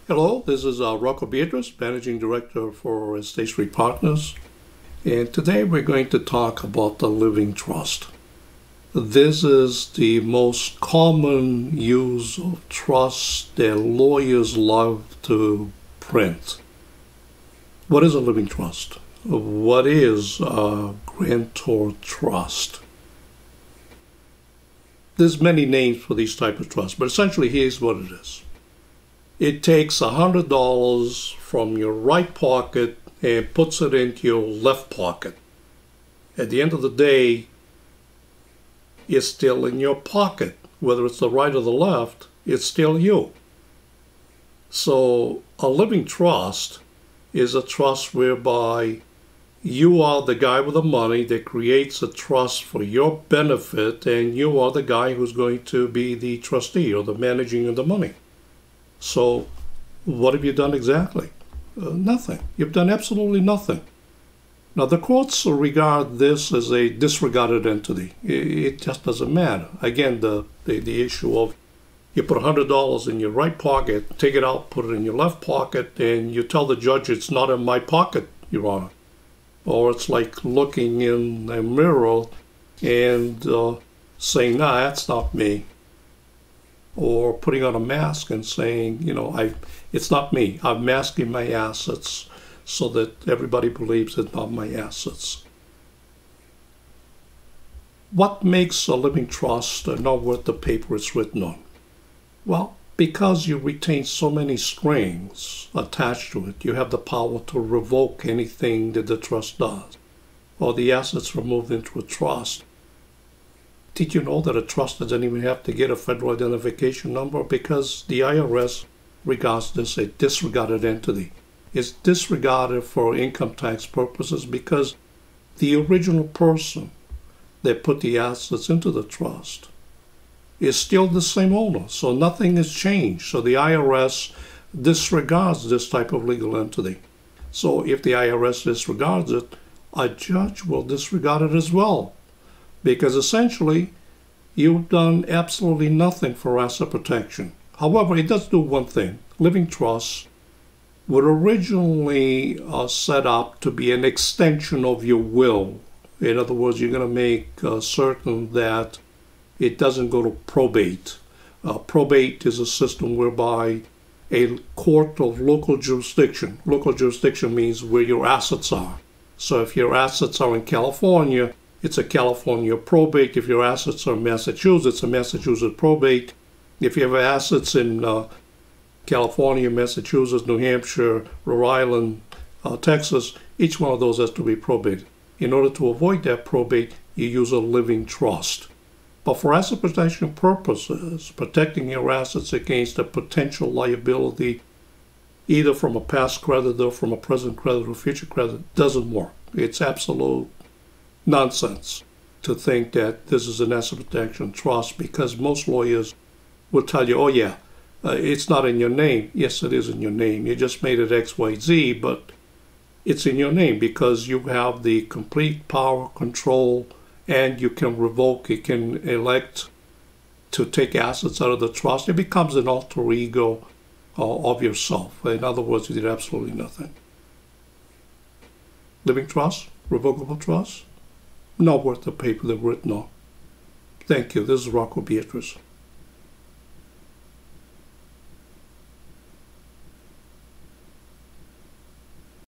Hello, this is Revocable, Managing Director for State Street Partners, and today we're going to talk about the living trust. This is the most common use of trust that lawyers love to print. What is a living trust? What is a grantor trust? There's many names for these type of trusts, but essentially here's what it is. It takes $100 from your right pocket and puts it into your left pocket. At the end of the day, it's still in your pocket. Whether it's the right or the left, it's still you. So a living trust is a trust whereby you are the guy with the money that creates a trust for your benefit, and you are the guy who's going to be the trustee or the managing of the money. So what have you done exactly? Nothing. You've done absolutely nothing. Now, the courts regard this as a disregarded entity. It just doesn't matter. Again, the issue of you put $100 in your right pocket, take it out, put it in your left pocket, and you tell the judge it's not in my pocket, Your Honor. Or it's like looking in a mirror and saying, nah, that's not me. Or putting on a mask and saying, it's not me. I'm masking my assets so that everybody believes it's not my assets. What makes a living trust not worth the paper it's written on? Well, because you retain so many strings attached to it, you have the power to revoke anything that the trust does, or the assets are moved into a trust. Did you know that a trust doesn't even have to get a federal identification number? Because the IRS regards this a disregarded entity. It's disregarded for income tax purposes because the original person that put the assets into the trust is still the same owner. So nothing has changed. So the IRS disregards this type of legal entity. So if the IRS disregards it, a judge will disregard it as well. Because essentially, you've done absolutely nothing for asset protection. However, it does do one thing. Living trusts were originally set up to be an extension of your will. In other words, you're going to make certain that it doesn't go to probate. Probate is a system whereby a court of local jurisdiction means where your assets are. So if your assets are in California, it's a California probate. If your assets are in Massachusetts, a Massachusetts probate. If you have assets in California, Massachusetts, New Hampshire, Rhode Island, Texas, each one of those has to be probated. In order to avoid that probate, you use a living trust. But for asset protection purposes, protecting your assets against a potential liability, either from a past creditor, from a present creditor, or future creditor, doesn't work. It's absolute nonsense to think that this is an asset protection trust, because most lawyers will tell you, oh yeah, it's not in your name. Yes, it is in your name. You just made it XYZ, but it's in your name because you have the complete power, control, and you can revoke, you can elect to take assets out of the trust. It becomes an alter ego of yourself. In other words, you did absolutely nothing. Living trust, revocable trust, not worth the paper they're written on. Thank you. This is Rocco Beatrice.